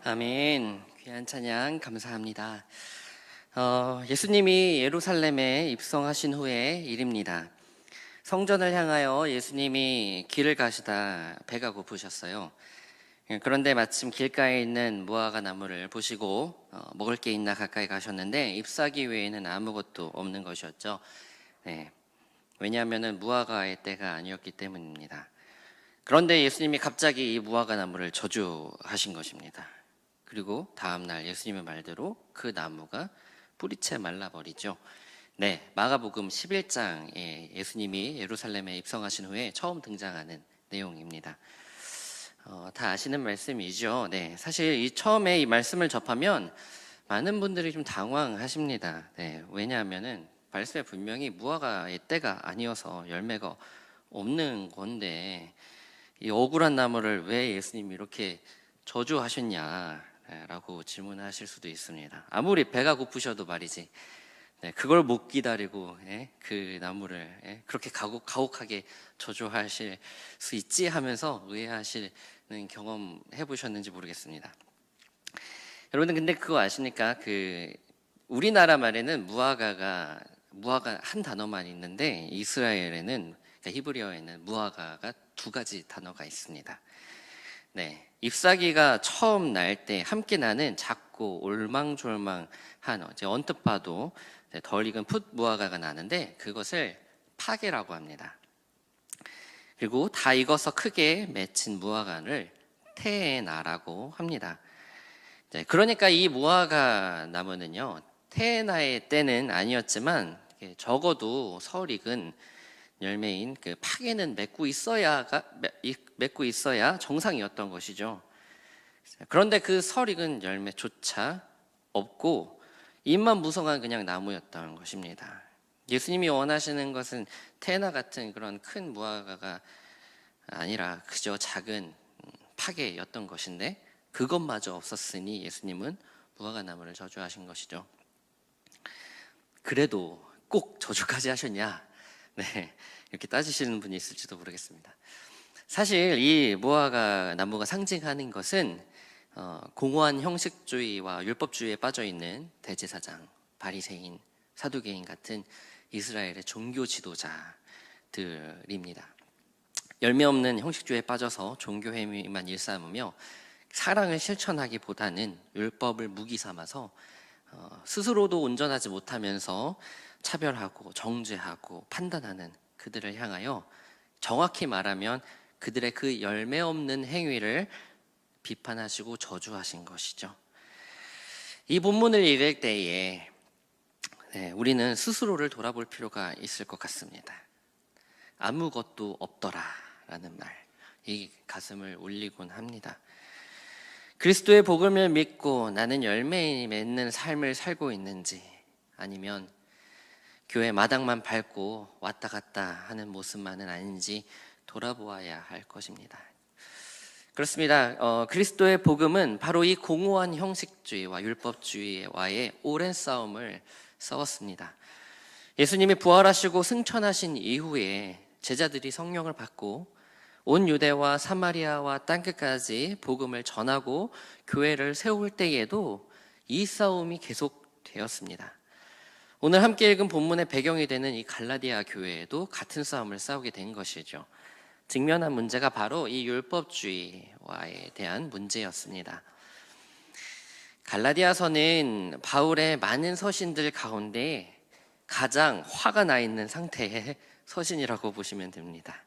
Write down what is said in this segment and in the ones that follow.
아멘. 귀한 찬양 감사합니다. 예수님이 예루살렘에 입성하신 후의 일입니다. 성전을 향하여 예수님이 길을 가시다 배가 고프셨어요. 그런데 마침 길가에 있는 무화과 나무를 보시고 먹을 게 있나 가까이 가셨는데 잎사귀 외에는 아무것도 없는 것이었죠. 네. 왜냐하면 무화과의 때가 아니었기 때문입니다. 그런데 예수님이 갑자기 이 무화과 나무를 저주하신 것입니다. 그리고 다음날 예수님의 말대로 그 나무가 뿌리채 말라버리죠. 네, 마가복음 11장에 예수님이 예루살렘에 입성하신 후에 처음 등장하는 내용입니다. 다 아시는 말씀이죠. 네, 사실 처음에 이 말씀을 접하면 많은 분들이 좀 당황하십니다. 네, 왜냐하면은 말씀에 분명히 무화과의 때가 아니어서 열매가 없는 건데 이 억울한 나무를 왜 예수님이 이렇게 저주하셨냐 라고 질문하실 수도 있습니다. 아무리 배가 고프셔도 말이지, 네, 그걸 못 기다리고 그 나무를 그렇게 가혹하게 저주하실 수 있지 하면서 의아하시는 경험 해보셨는지 모르겠습니다. 여러분들 근데 그거 아십니까? 우리나라 말에는 무화과 한 단어만 있는데 이스라엘에는, 그러니까 히브리어에는 무화과가 두 가지 단어가 있습니다. 네, 잎사귀가 처음 날 때 함께 나는 작고 올망졸망한 언뜻 봐도 덜 익은 풋 무화과가 나는데 그것을 파게라고 합니다. 그리고 다 익어서 크게 맺힌 무화과를 테에나라고 합니다. 네, 그러니까 이 무화과 나무는요, 테에나의 때는 아니었지만 적어도 설 익은 열매인 그 파게는 맺고 있어야 정상이었던 것이죠. 그런데 그 설 익은 열매조차 없고 잎만 무성한 그냥 나무였던 것입니다. 예수님이 원하시는 것은 테나 같은 그런 큰 무화과가 아니라 그저 작은 파게였던 것인데 그것마저 없었으니 예수님은 무화과 나무를 저주하신 것이죠. 그래도 꼭 저주까지 하셨냐? 네, 이렇게 따지시는 분이 있을지도 모르겠습니다. 사실 이 무화과 나무가 상징하는 것은 공허한 형식주의와 율법주의에 빠져있는 대제사장, 바리새인, 사두개인 같은 이스라엘의 종교 지도자들입니다. 열매 없는 형식주의에 빠져서 종교 행위만 일삼으며 사랑을 실천하기보다는 율법을 무기 삼아서 스스로도 온전하지 못하면서 차별하고 정죄하고 판단하는 그들을 향하여 정확히 말하면 그들의 그 열매 없는 행위를 비판하시고 저주하신 것이죠. 이 본문을 읽을 때에 우리는 스스로를 돌아볼 필요가 있을 것 같습니다. 아무것도 없더라 라는 말, 이 가슴을 울리곤 합니다. 그리스도의 복음을 믿고 나는 열매 맺는 삶을 살고 있는지, 아니면 교회 마당만 밟고 왔다 갔다 하는 모습만은 아닌지 돌아보아야 할 것입니다. 그렇습니다. 그리스도의 복음은 바로 이 공허한 형식주의와 율법주의와의 오랜 싸움을 싸웠습니다. 예수님이 부활하시고 승천하신 이후에 제자들이 성령을 받고 온 유대와 사마리아와 땅끝까지 복음을 전하고 교회를 세울 때에도 이 싸움이 계속되었습니다. 오늘 함께 읽은 본문의 배경이 되는 이 갈라디아 교회에도 같은 싸움을 싸우게 된 것이죠. 직면한 문제가 바로 이 율법주의와에 대한 문제였습니다. 갈라디아서는 바울의 많은 서신들 가운데 가장 화가 나 있는 상태의 서신이라고 보시면 됩니다.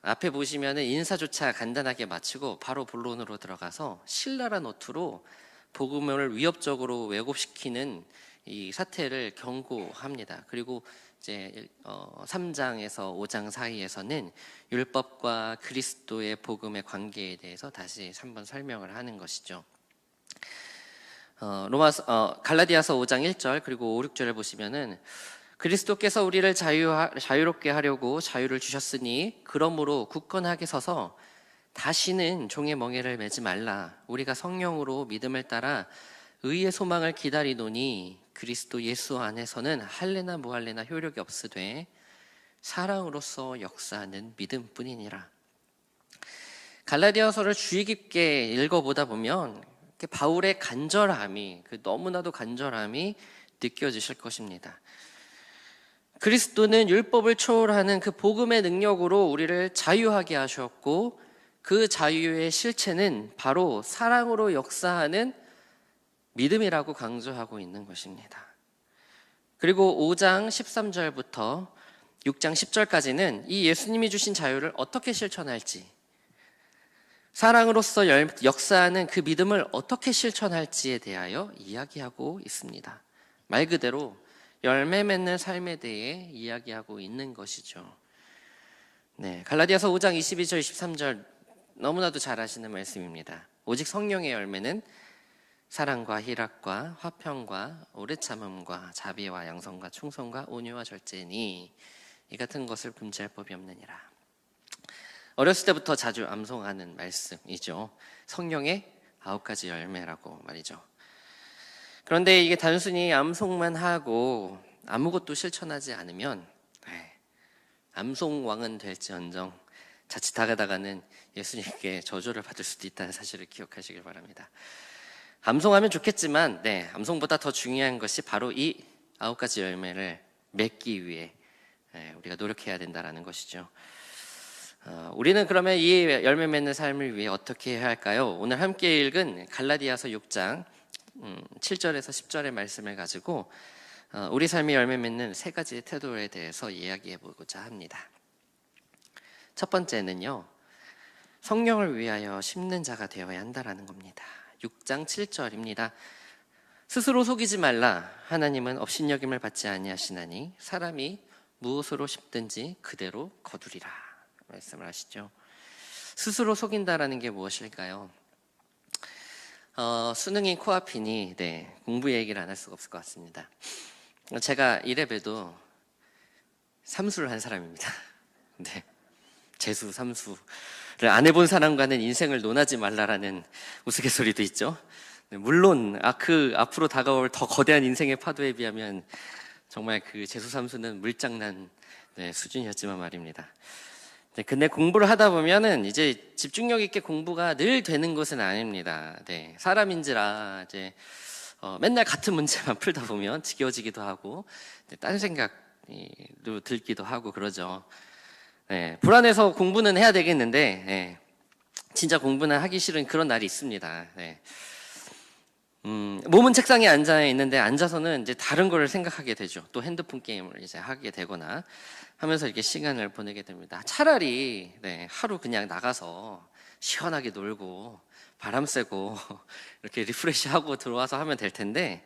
앞에 보시면 인사조차 간단하게 마치고 바로 본론으로 들어가서 신랄한 어투로 복음을 위협적으로 왜곡시키는 이 사태를 경고합니다. 그리고 이제 3장에서 5장 사이에서는 율법과 그리스도의 복음의 관계에 대해서 다시 한번 설명을 하는 것이죠. 갈라디아서 5장 1절 그리고 5, 6절을 보시면은 그리스도께서 우리를 자유롭게 하려고 자유를 주셨으니 그러므로 굳건하게 서서 다시는 종의 멍에를 매지 말라. 우리가 성령으로 믿음을 따라 의의 소망을 기다리노니 그리스도 예수 안에서는 할례나 무할례나 효력이 없으되 사랑으로서 역사하는 믿음뿐이니라. 갈라디아서를 주의 깊게 읽어보다 보면 바울의 간절함이, 너무나도 간절함이 느껴지실 것입니다. 그리스도는 율법을 초월하는 그 복음의 능력으로 우리를 자유하게 하셨고, 그 자유의 실체는 바로 사랑으로 역사하는 믿음이라고 강조하고 있는 것입니다. 그리고 5장 13절부터 6장 10절까지는 이 예수님이 주신 자유를 어떻게 실천할지, 사랑으로서 역사하는 그 믿음을 어떻게 실천할지에 대하여 이야기하고 있습니다. 말 그대로 열매 맺는 삶에 대해 이야기하고 있는 것이죠. 네, 갈라디아서 5장 22절 23절 너무나도 잘 아시는 말씀입니다. 오직 성령의 열매는 사랑과 희락과 화평과 오래 참음과 자비와 양선과 충성과 온유와 절제니 이 같은 것을 금지할 법이 없느니라. 어렸을 때부터 자주 암송하는 말씀이죠. 성령의 9가지 열매라고 말이죠. 그런데 이게 단순히 암송만 하고 아무것도 실천하지 않으면 암송왕은 될지언정 자칫하다가는 예수님께 저주를 받을 수도 있다는 사실을 기억하시길 바랍니다. 암송하면 좋겠지만 암송보다 더 중요한 것이 바로 이 9가지 열매를 맺기 위해 우리가 노력해야 된다는 것이죠. 우리는 그러면 이 열매 맺는 삶을 위해 어떻게 해야 할까요? 오늘 함께 읽은 갈라디아서 6장 7절에서 10절의 말씀을 가지고 우리 삶의 열매 맺는 3가지 태도에 대해서 이야기해 보고자 합니다. 첫 번째는요, 성령을 위하여 심는 자가 되어야 한다라는 겁니다. 6장 7절입니다. 스스로 속이지 말라. 하나님은 업신여김을 받지 아니하시나니 사람이 무엇으로 심든지 그대로 거두리라 말씀을 하시죠. 스스로 속인다라는 게 무엇일까요? 수능이 코앞이니 공부 얘기를 안 할 수가 없을 것 같습니다. 제가 이래봬도 삼수를 한 사람입니다. 재수, 삼수를 안 해본 사람과는 인생을 논하지 말라라는 우스갯소리도 있죠. 물론 앞으로 다가올 더 거대한 인생의 파도에 비하면 정말 그 재수, 삼수는 물장난 수준이었지만 말입니다. 근데 공부를 하다 보면은 이제 집중력 있게 공부가 늘 되는 것은 아닙니다. 사람인지라 이제 맨날 같은 문제만 풀다 보면 지겨워지기도 하고 딴 생각도 들기도 하고 그러죠. 불안해서 공부는 해야 되겠는데 진짜 공부는 하기 싫은 그런 날이 있습니다. 몸은 책상에 앉아 있는데 앉아서는 이제 다른 걸 생각하게 되죠. 또 핸드폰 게임을 이제 하게 되거나 하면서 이렇게 시간을 보내게 됩니다. 차라리 하루 그냥 나가서 시원하게 놀고 바람 쐬고 이렇게 리프레시하고 들어와서 하면 될 텐데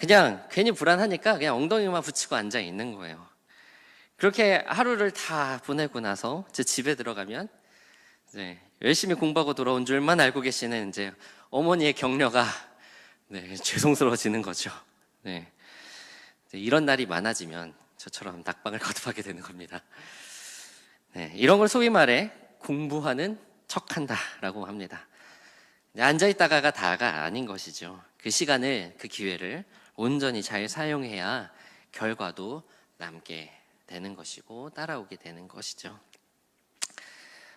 그냥 괜히 불안하니까 그냥 엉덩이만 붙이고 앉아 있는 거예요. 그렇게 하루를 다 보내고 나서 제 집에 들어가면 열심히 공부하고 돌아온 줄만 알고 계시는 이제 어머니의 격려가 죄송스러워지는 거죠. 이런 날이 많아지면 저처럼 낙방을 거듭하게 되는 겁니다. 이런 걸 소위 말해 공부하는 척한다라고 합니다. 앉아있다가가 다가 아닌 것이죠. 그 시간을, 그 기회를 온전히 잘 사용해야 결과도 남게 되는 것이고 따라오게 되는 것이죠.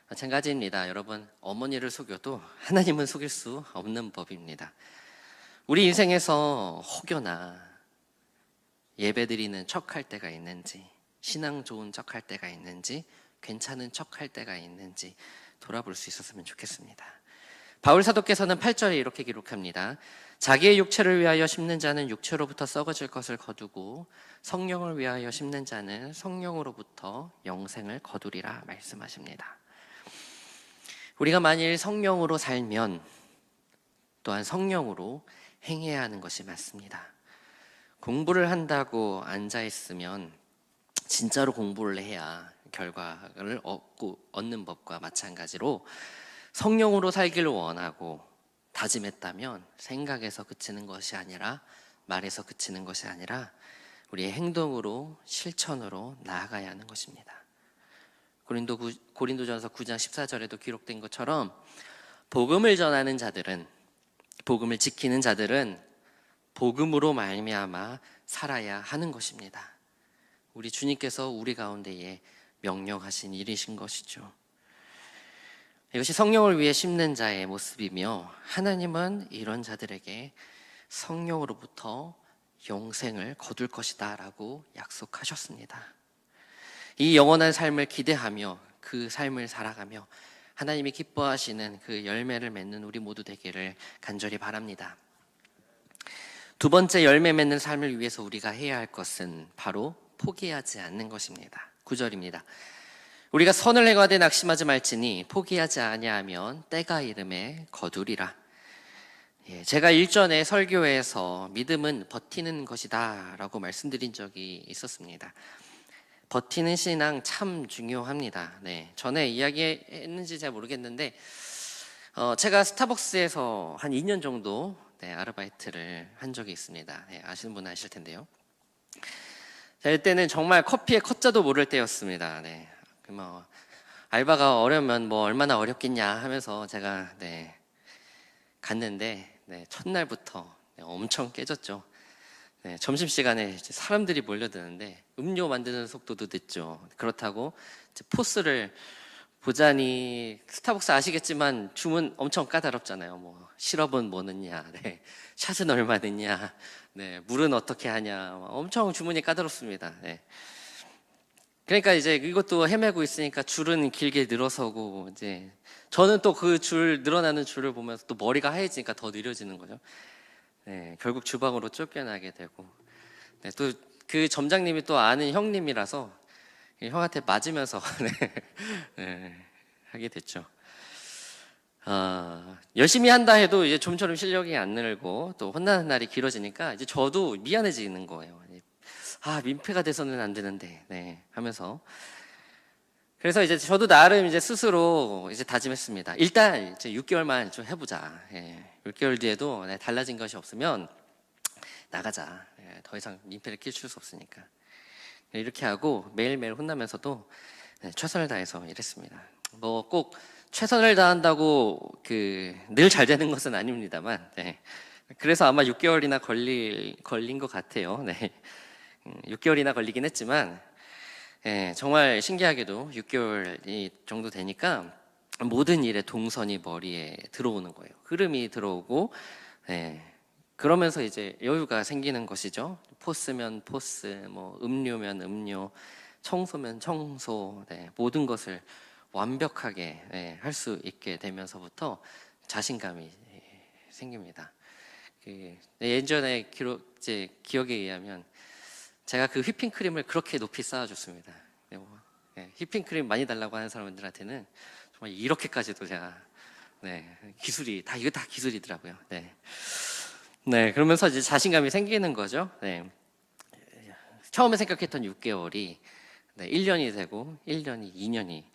마찬가지입니다. 여러분, 어머니를 속여도 하나님은 속일 수 없는 법입니다. 우리 인생에서 혹여나 예배드리는 척할 때가 있는지, 신앙 좋은 척할 때가 있는지, 괜찮은 척할 때가 있는지 돌아볼 수 있었으면 좋겠습니다. 바울 사도께서는 8절에 이렇게 기록합니다. 자기의 육체를 위하여 심는 자는 육체로부터 썩어질 것을 거두고 성령을 위하여 심는 자는 성령으로부터 영생을 거두리라 말씀하십니다. 우리가 만일 성령으로 살면 또한 성령으로 행해야 하는 것이 맞습니다. 공부를 한다고 앉아있으면 진짜로 공부를 해야 결과를 얻는 법과 마찬가지로 성령으로 살기를 원하고 다짐했다면 생각에서 그치는 것이 아니라 말에서 그치는 것이 아니라 우리의 행동으로 실천으로 나아가야 하는 것입니다. 고린도전서 9장 14절에도 기록된 것처럼 복음을 전하는 자들은, 복음을 지키는 자들은 복음으로 말미암아 살아야 하는 것입니다. 우리 주님께서 우리 가운데에 명령하신 일이신 것이죠. 이것이 성령을 위해 심는 자의 모습이며, 하나님은 이런 자들에게 성령으로부터 영생을 거둘 것이다 라고 약속하셨습니다. 이 영원한 삶을 기대하며 그 삶을 살아가며 하나님이 기뻐하시는 그 열매를 맺는 우리 모두 되기를 간절히 바랍니다. 두 번째, 열매 맺는 삶을 위해서 우리가 해야 할 것은 바로 포기하지 않는 것입니다. 9절입니다. 우리가 선을 행하되 낙심하지 말지니 포기하지 아니하면 때가 이름에 거두리라. 제가 일전에 설교에서 믿음은 버티는 것이다 라고 말씀드린 적이 있었습니다. 버티는 신앙 참 중요합니다. 전에 이야기했는지 잘 모르겠는데 제가 스타벅스에서 한 2년 정도 아르바이트를 한 적이 있습니다. 아시는 분은 아실 텐데요. 이때는 정말 커피의 컷자도 모를 때였습니다. 알바가 어려우면 뭐 얼마나 어렵겠냐 하면서 제가 갔는데 첫날부터 엄청 깨졌죠. 점심시간에 사람들이 몰려드는데 음료 만드는 속도도 늦죠. 그렇다고 포스를 보자니, 스타벅스 아시겠지만 주문 엄청 까다롭잖아요. 뭐 시럽은 뭐 넣냐, 샷은 얼마 넣냐, 물은 어떻게 하냐, 엄청 주문이 까다롭습니다. 그러니까 이제 이것도 헤매고 있으니까 줄은 길게 늘어서고, 이제 저는 또 그 줄 늘어나는 줄을 보면서 또 머리가 하얘지니까 더 느려지는 거죠. 결국 주방으로 쫓겨나게 되고, 또 그 점장님이 또 아는 형님이라서 형한테 맞으면서 하게 됐죠. 열심히 한다 해도 이제 좀처럼 실력이 안 늘고 또 혼나는 날이 길어지니까 이제 저도 미안해지는 거예요. 민폐가 돼서는 안 되는데, 하면서. 그래서 이제 저도 나름 이제 스스로 이제 다짐했습니다. 일단 이제 6개월만 좀 해보자. 6개월 뒤에도 달라진 것이 없으면 나가자. 더 이상 민폐를 끼칠 수 없으니까. 이렇게 하고 매일매일 혼나면서도 최선을 다해서 일했습니다. 뭐 꼭 최선을 다한다고 늘 잘 되는 것은 아닙니다만, 그래서 아마 6개월이나 걸린 것 같아요. 6개월이나 걸리긴 했지만, 정말 신기하게도 6개월이 정도 되니까 모든 일에 동선이 머리에 들어오는 거예요. 흐름이 들어오고, 그러면서 이제 여유가 생기는 것이죠. 포스면 포스, 뭐 음료면 음료, 청소면 청소, 모든 것을 완벽하게 할 수 있게 되면서부터 자신감이 생깁니다. 예전에 기억에 의하면 제가 그 휘핑크림을 그렇게 높이 쌓아줬습니다. 휘핑크림 많이 달라고 하는 사람들한테는 정말 이렇게까지도 제가 기술이 이거 다 기술이더라고요. 그러면서 이제 자신감이 생기는 거죠. 처음에 생각했던 6개월이 1년이 되고 1년이 2년이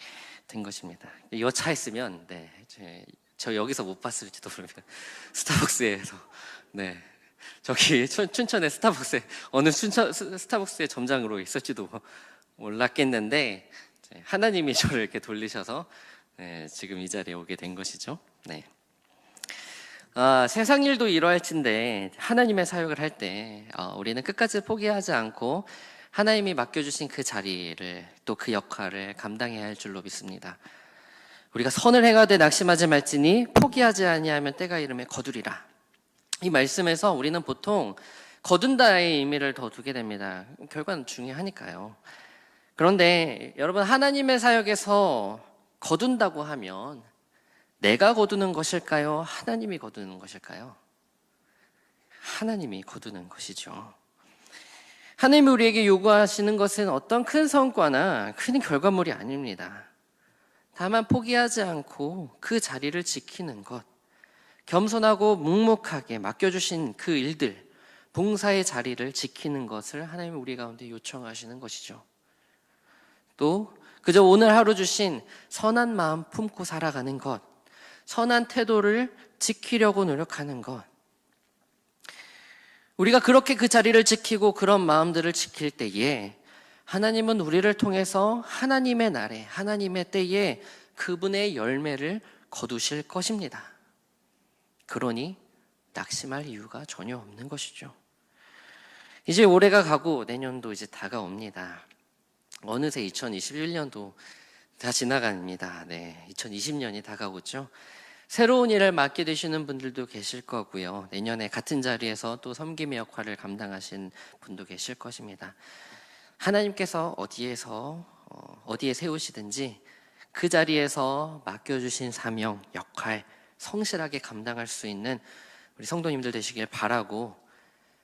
된 것입니다. 여차했으면 저 여기서 못 봤을지도 모릅니다. 스타벅스에서 저기 춘천의 스타벅스에 어느 스타벅스의 점장으로 있을지도 몰랐겠는데, 하나님이 저를 이렇게 돌리셔서 지금 이 자리에 오게 된 것이죠. 세상 일도 이러할진데 하나님의 사역을 할 때 우리는 끝까지 포기하지 않고 하나님이 맡겨주신 그 자리를, 또 그 역할을 감당해야 할 줄로 믿습니다. 우리가 선을 행하되 낙심하지 말지니 포기하지 아니하면 때가 이름에 거두리라. 이 말씀에서 우리는 보통 거둔다의 의미를 더 두게 됩니다. 결과는 중요하니까요. 그런데 여러분, 하나님의 사역에서 거둔다고 하면 내가 거두는 것일까요? 하나님이 거두는 것일까요? 하나님이 거두는 것이죠. 하나님이 우리에게 요구하시는 것은 어떤 큰 성과나 큰 결과물이 아닙니다. 다만 포기하지 않고 그 자리를 지키는 것, 겸손하고 묵묵하게 맡겨주신 그 일들, 봉사의 자리를 지키는 것을 하나님이 우리 가운데 요청하시는 것이죠. 또 그저 오늘 하루 주신 선한 마음 품고 살아가는 것, 선한 태도를 지키려고 노력하는 것, 우리가 그렇게 그 자리를 지키고 그런 마음들을 지킬 때에 하나님은 우리를 통해서 하나님의 날에, 하나님의 때에 그분의 열매를 거두실 것입니다. 그러니 낙심할 이유가 전혀 없는 것이죠. 이제 올해가 가고 내년도 이제 다가옵니다. 어느새 2021년도 다 지나갑니다. 네, 2020년이 다가오죠. 새로운 일을 맡게 되시는 분들도 계실 거고요. 내년에 같은 자리에서 또 섬김의 역할을 감당하신 분도 계실 것입니다. 하나님께서 어디에 세우시든지 그 자리에서 맡겨주신 사명, 역할 성실하게 감당할 수 있는 우리 성도님들 되시길 바라고,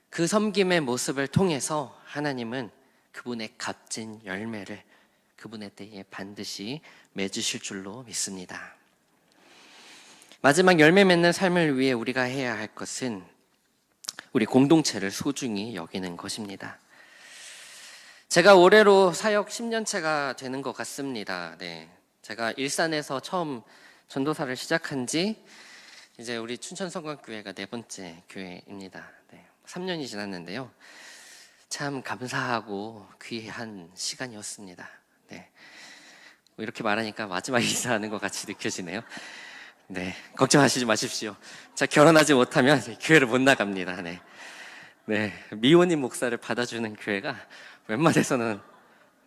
그 섬김의 모습을 통해서 하나님은 그분의 값진 열매를 그분의 때에 반드시 맺으실 줄로 믿습니다. 마지막 열매 맺는 삶을 위해 우리가 해야 할 것은 우리 공동체를 소중히 여기는 것입니다. 제가 올해로 사역 10년째가 되는 것 같습니다. 네, 제가 일산에서 처음 전도사를 시작한 지 이제 우리 춘천성곽교회가 4번째 교회입니다. 네, 3년이 지났는데요. 참 감사하고 귀한 시간이었습니다. 네, 뭐 이렇게 말하니까 마지막 인사하는 것 같이 느껴지네요. 네, 걱정하시지 마십시오. 자, 결혼하지 못하면 교회를 못 나갑니다. 네, 미혼인 목사를 받아주는 교회가 웬만해서는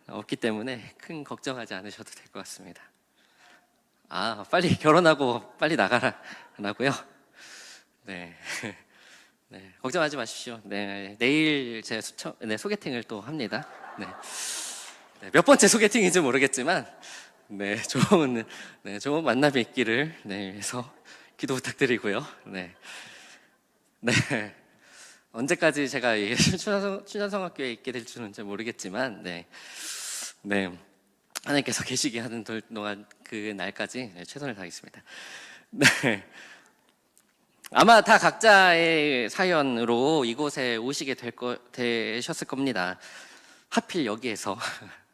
없기 때문에 큰 걱정하지 않으셔도 될 것 같습니다. 빨리 결혼하고 빨리 나가라고요? 네. 네, 걱정하지 마십시오. 네, 내일 제 소개팅을 또 합니다. 네. 몇 번째 소개팅인지 모르겠지만, 좋은 만남이 있기를 위해서 기도 부탁드리고요. 네. 언제까지 제가 춘천성학교에 있게 될지는 잘 모르겠지만, 하나님께서 계시게 하는 동안 그 날까지 최선을 다하겠습니다. 네. 아마 다 각자의 사연으로 이곳에 오시게 되셨을 겁니다. 하필 여기에서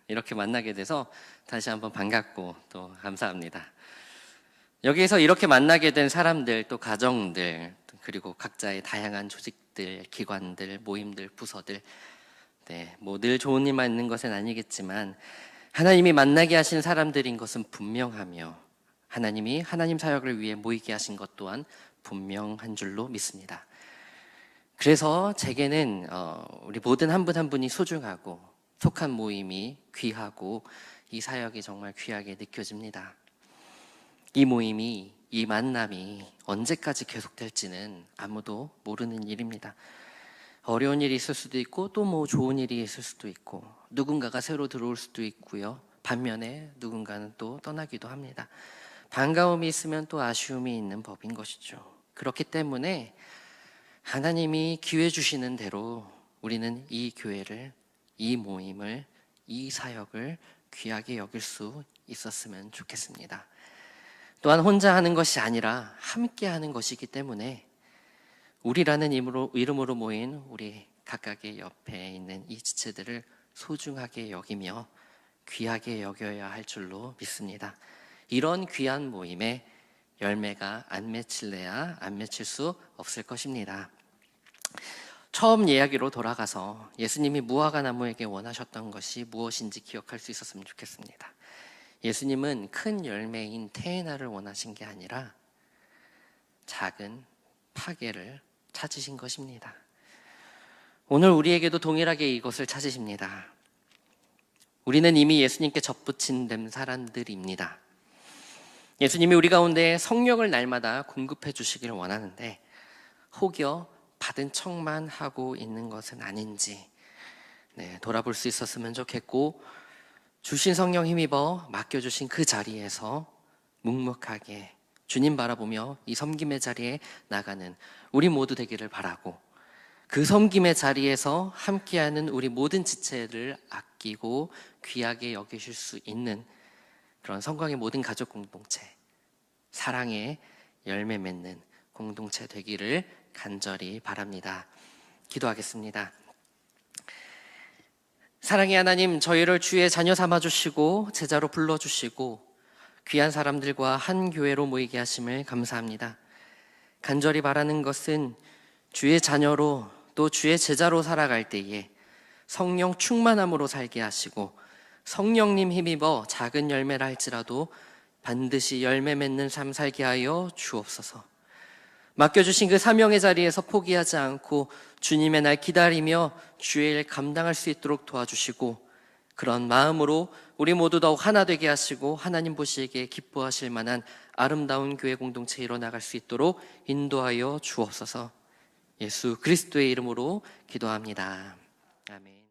이렇게 만나게 돼서 다시 한번 반갑고 또 감사합니다. 여기에서 이렇게 만나게 된 사람들, 또 가정들, 그리고 각자의 다양한 조직들, 기관들, 모임들, 부서들, 뭐 늘 좋은 일만 있는 것은 아니겠지만 하나님이 만나게 하신 사람들인 것은 분명하며, 하나님이 하나님 사역을 위해 모이게 하신 것 또한 분명한 줄로 믿습니다. 그래서 제게는 우리 모든 한 분 한 분이 소중하고 속한 모임이 귀하고 이 사역이 정말 귀하게 느껴집니다. 이 모임이, 이 만남이 언제까지 계속될지는 아무도 모르는 일입니다. 어려운 일이 있을 수도 있고 또 뭐 좋은 일이 있을 수도 있고, 누군가가 새로 들어올 수도 있고요. 반면에 누군가는 또 떠나기도 합니다. 반가움이 있으면 또 아쉬움이 있는 법인 것이죠. 그렇기 때문에 하나님이 기회 주시는 대로 우리는 이 교회를, 이 모임을, 이 사역을 귀하게 여길 수 있었으면 좋겠습니다. 또한 혼자 하는 것이 아니라 함께 하는 것이기 때문에 우리라는 이름으로 모인 우리 각각의 옆에 있는 이 지체들을 소중하게 여기며 귀하게 여겨야 할 줄로 믿습니다. 이런 귀한 모임에 열매가 안 맺힐래야 안 맺힐 수 없을 것입니다. 처음 이야기로 돌아가서 예수님이 무화과 나무에게 원하셨던 것이 무엇인지 기억할 수 있었으면 좋겠습니다. 예수님은 큰 열매인 테에나를 원하신 게 아니라 작은 파게를 찾으신 것입니다. 오늘 우리에게도 동일하게 이것을 찾으십니다. 우리는 이미 예수님께 접붙인 사람들입니다. 예수님이 우리 가운데 성령을 날마다 공급해 주시기를 원하는데 혹여 받은 척만 하고 있는 것은 아닌지 돌아볼 수 있었으면 좋겠고, 주신 성령 힘입어 맡겨주신 그 자리에서 묵묵하게 주님 바라보며 이 섬김의 자리에 나가는 우리 모두 되기를 바라고, 그 섬김의 자리에서 함께하는 우리 모든 지체를 아끼고 귀하게 여기실 수 있는 그런 성광의 모든 가족 공동체, 사랑의 열매 맺는 공동체 되기를 간절히 바랍니다. 기도하겠습니다. 사랑의 하나님, 저희를 주의 자녀 삼아주시고 제자로 불러주시고 귀한 사람들과 한 교회로 모이게 하심을 감사합니다. 간절히 바라는 것은 주의 자녀로 또 주의 제자로 살아갈 때에 성령 충만함으로 살게 하시고 성령님 힘입어 작은 열매라 할지라도 반드시 열매 맺는 삶 살게 하여 주옵소서. 맡겨주신 그 사명의 자리에서 포기하지 않고 주님의 날 기다리며 주의 일 감당할 수 있도록 도와주시고, 그런 마음으로 우리 모두 더욱 하나 되게 하시고 하나님 보시기에 기뻐하실 만한 아름다운 교회 공동체 이뤄나갈 수 있도록 인도하여 주옵소서. 예수 그리스도의 이름으로 기도합니다. 아멘.